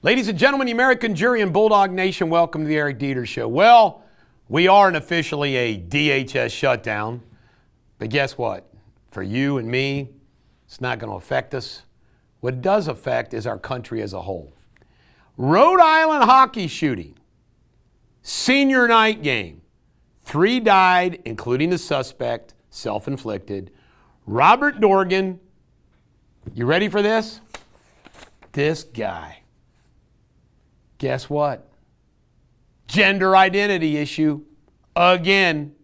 Ladies and gentlemen, the American jury and Bulldog Nation, welcome to the Eric Deters Show. Well, we aren't officially a DHS shutdown, but guess what? For you and me, it's not going to affect us. What it does affect is our country as a whole. Rhode Island hockey shooting, senior night game. 3 died, including the suspect, self-inflicted. Robert Dorgan, you ready for this? This guy. Guess what? Gender identity issue. Again.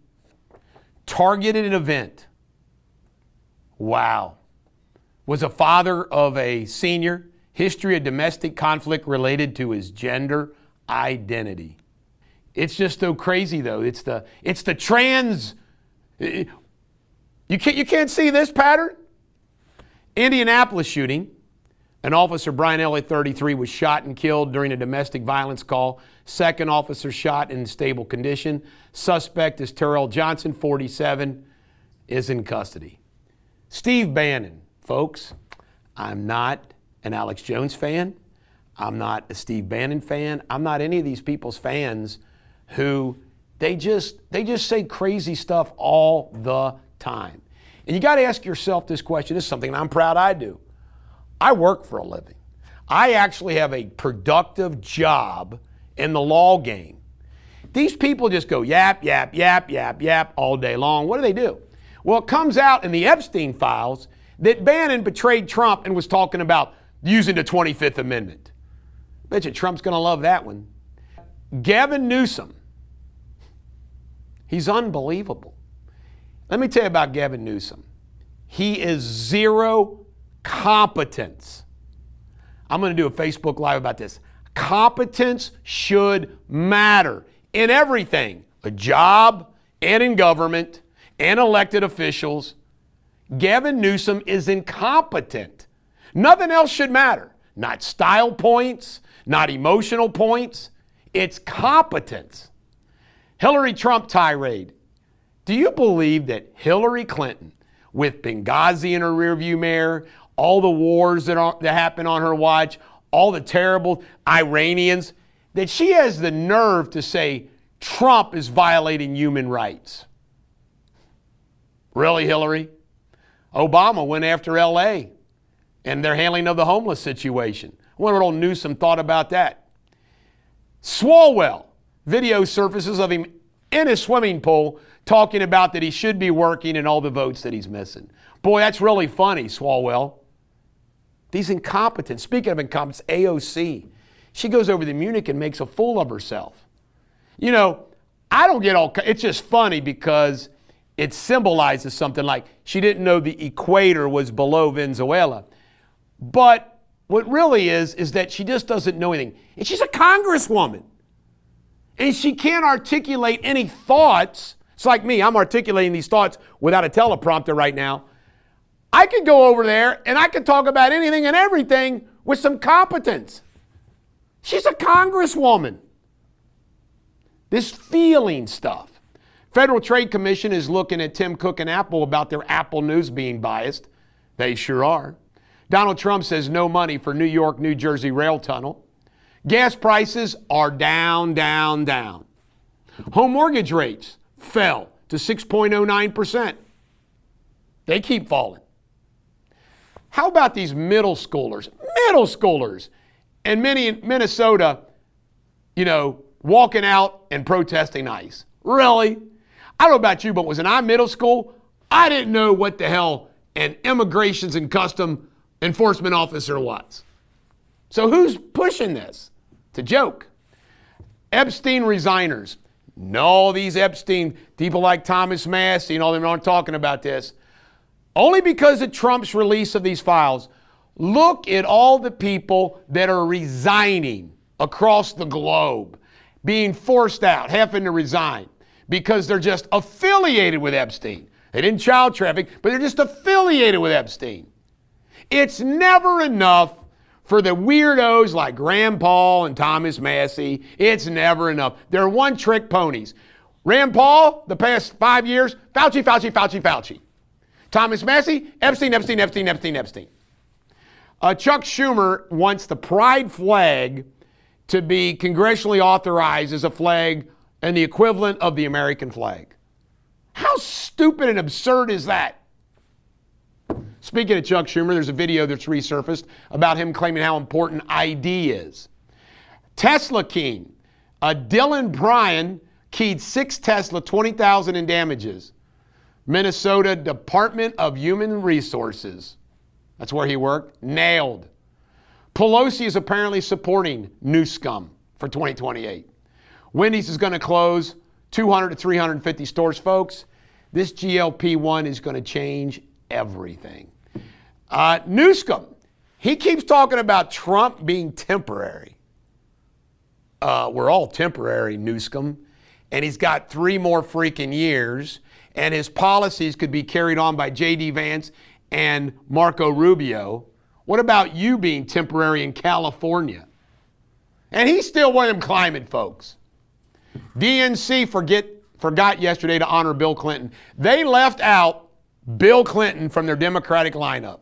Targeted an event. Wow. Was a father of a senior. History of domestic conflict related to his gender identity. It's just so crazy though. It's the trans. You can't see this pattern? Indianapolis shooting. An officer, Brian Elliott, 33, was shot and killed during a domestic violence call. Second officer shot in stable condition. Suspect is Terrell Johnson, 47, is in custody. Steve Bannon, folks, I'm not an Alex Jones fan. I'm not a Steve Bannon fan. I'm not any of these people's fans who they just say crazy stuff all the time. And you got to ask yourself this question. This is something I'm proud I do. I work for a living. I actually have a productive job in the law game. These people just go yap, yap, yap, yap, yap all day long. What do? Well, it comes out in the Epstein files that Bannon betrayed Trump and was talking about using the 25th Amendment. Bet you Trump's going to love that one. Gavin Newsom. He's unbelievable. Let me tell you about Gavin Newsom. He is zero competence. I'm going to do a Facebook Live about this. Competence should matter in everything. A job and in government and elected officials. Gavin Newsom is incompetent. Nothing else should matter. Not style points, not emotional points. It's competence. Hillary Trump tirade. Do you believe that Hillary Clinton, with Benghazi in her rearview mirror, all the wars that happen on her watch, all the terrible Iranians, that she has the nerve to say Trump is violating human rights? Really, Hillary? Obama went after L.A. and their handling of the homeless situation. I wonder what old Newsom thought about that. Swalwell, video surfaces of him in his swimming pool talking about that he should be working and all the votes that he's missing. Boy, that's really funny, Swalwell. These incompetents. Speaking of incompetence, AOC. She goes over to Munich and makes a fool of herself. You know, I don't get all... It's just funny because it symbolizes something like she didn't know the equator was below Venezuela. But what really is that she just doesn't know anything. And she's a congresswoman. And she can't articulate any thoughts. It's like me. I'm articulating these thoughts without a teleprompter right now. I could go over there and I could talk about anything and everything with some competence. She's a congresswoman. This feeling stuff. Federal Trade Commission is looking at Tim Cook and Apple about their Apple News being biased. They sure are. Donald Trump says no money for New York, New Jersey rail tunnel. Gas prices are down, down, down. Home mortgage rates fell to 6.09%. They keep falling. How about these middle schoolers? Middle schoolers. And many in Minnesota, walking out and protesting ICE. Really? I don't know about you, but was in middle school, I didn't know what the hell an immigrations and custom enforcement officer was. So who's pushing this? It's a joke. Epstein resigners. No, these Epstein, people like Thomas Massey and all them aren't talking about this. Only because of Trump's release of these files. Look at all the people that are resigning across the globe, being forced out, having to resign because they're just affiliated with Epstein. They didn't child traffic, but they're just affiliated with Epstein. It's never enough for the weirdos like Rand Paul and Thomas Massey. It's never enough. They're one-trick ponies. Rand Paul, the past 5 years, Fauci, Fauci, Fauci, Fauci. Thomas Massey, Epstein, Epstein, Epstein, Epstein, Epstein. Chuck Schumer wants the pride flag to be congressionally authorized as a flag and the equivalent of the American flag. How stupid and absurd is that? Speaking of Chuck Schumer, there's a video that's resurfaced about him claiming how important ID is. Tesla king, Dylan Bryan, keyed 6 Tesla, $20,000 in damages. Minnesota Department of Human Resources. That's where he worked. Nailed. Pelosi is apparently supporting Newsom for 2028. Wendy's is going to close 200 to 350 stores, folks. This GLP-1 is going to change everything. Newsom, he keeps talking about Trump being temporary. We're all temporary, Newsom. And he's got 3 more freaking years. And his policies could be carried on by J.D. Vance and Marco Rubio. What about you being temporary in California? And he's still one of them climate folks. DNC forgot yesterday to honor Bill Clinton. They left out Bill Clinton from their Democratic lineup.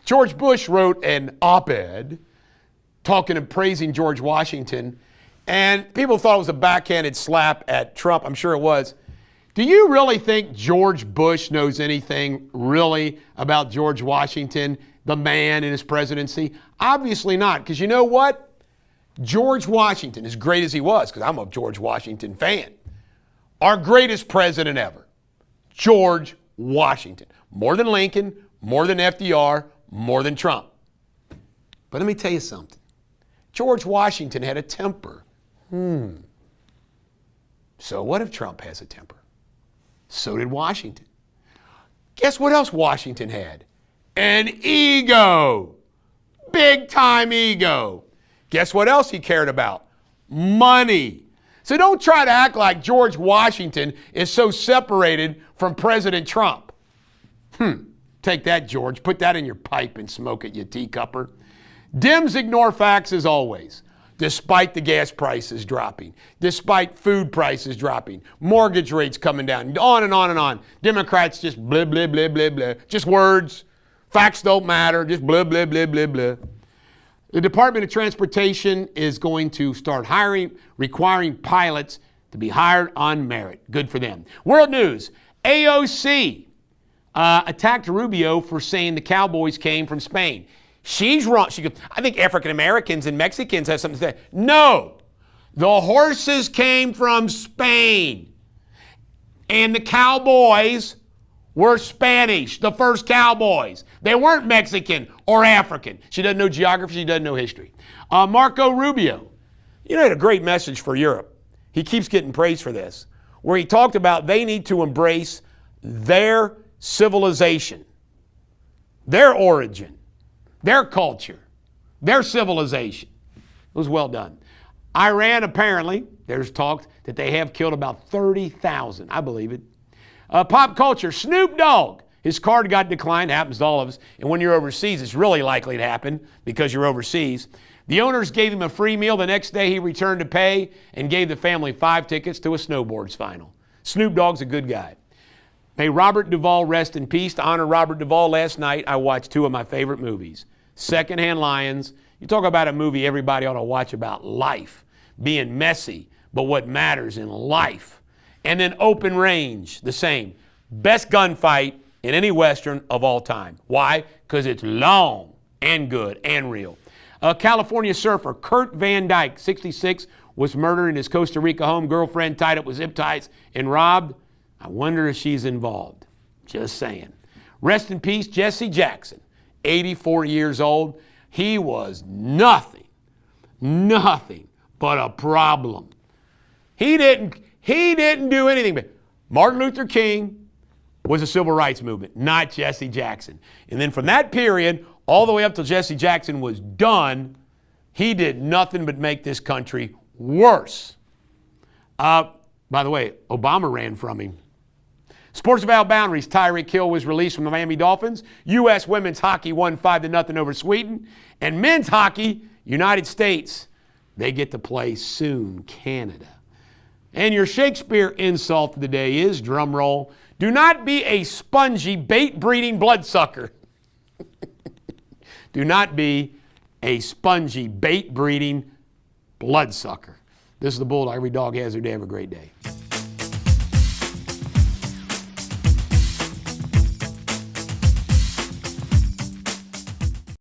George Bush wrote an op-ed talking and praising George Washington, and people thought it was a backhanded slap at Trump. I'm sure it was. Do you really think George Bush knows anything really about George Washington, the man in his presidency? Obviously not, because you know what? George Washington, as great as he was, because I'm a George Washington fan, our greatest president ever, George Washington. More than Lincoln, more than FDR, more than Trump. But let me tell you something. George Washington had a temper. So what if Trump has a temper? So did Washington. Guess what else Washington had? An ego. Big time ego. Guess what else he cared about? Money. So don't try to act like George Washington is so separated from President Trump. Take that, George. Put that in your pipe and smoke it, you teacupper. Dems ignore facts as always. Despite the gas prices dropping, despite food prices dropping, mortgage rates coming down, on and on and on. Democrats just blah, blah, blah, blah, blah. Just words. Facts don't matter. Just blah, blah, blah, blah, blah. The Department of Transportation is going to start requiring pilots to be hired on merit. Good for them. World news. AOC attacked Rubio for saying the Cowboys came from Spain. She's wrong. She goes, I think African Americans and Mexicans have something to say. No, the horses came from Spain. And the Cowboys were Spanish, the first Cowboys. They weren't Mexican or African. She doesn't know geography. She doesn't know history. Marco Rubio, he had a great message for Europe. He keeps getting praised for this, where he talked about they need to embrace their civilization, their origin, their culture, their civilization. It was well done. Iran, apparently, there's talk that they have killed about 30,000. I believe it. Pop culture, Snoop Dogg. His card got declined. Happens to all of us. And when you're overseas, it's really likely to happen because you're overseas. The owners gave him a free meal. The next day, he returned to pay and gave the family 5 tickets to a snowboards final. Snoop Dogg's a good guy. May Robert Duvall rest in peace. To honor Robert Duvall, last night I watched 2 of my favorite movies. Secondhand Lions. You talk about a movie everybody ought to watch about life, being messy, but what matters in life. And then Open Range, the same. Best gunfight in any Western of all time. Why? Because it's long and good and real. A California surfer, Kurt Van Dyke, 66, was murdered in his Costa Rica home. Girlfriend tied up with zip ties and robbed. I wonder if she's involved. Just saying. Rest in peace, Jesse Jackson, 84 years old. He was nothing but a problem. He didn't do anything. But Martin Luther King was a civil rights movement, not Jesse Jackson. And then from that period, all the way up till Jesse Jackson was done, he did nothing but make this country worse. By the way, Obama ran from him. Sports Without Boundaries, Tyreek Hill was released from the Miami Dolphins. U.S. women's hockey won 5-0 over Sweden. And men's hockey, United States, they get to play soon, Canada. And your Shakespeare insult of the day is, drum roll, do not be a spongy, bait-breeding bloodsucker. Do not be a spongy, bait-breeding bloodsucker. This is the Bulldog. Every dog has their day. Have a great day.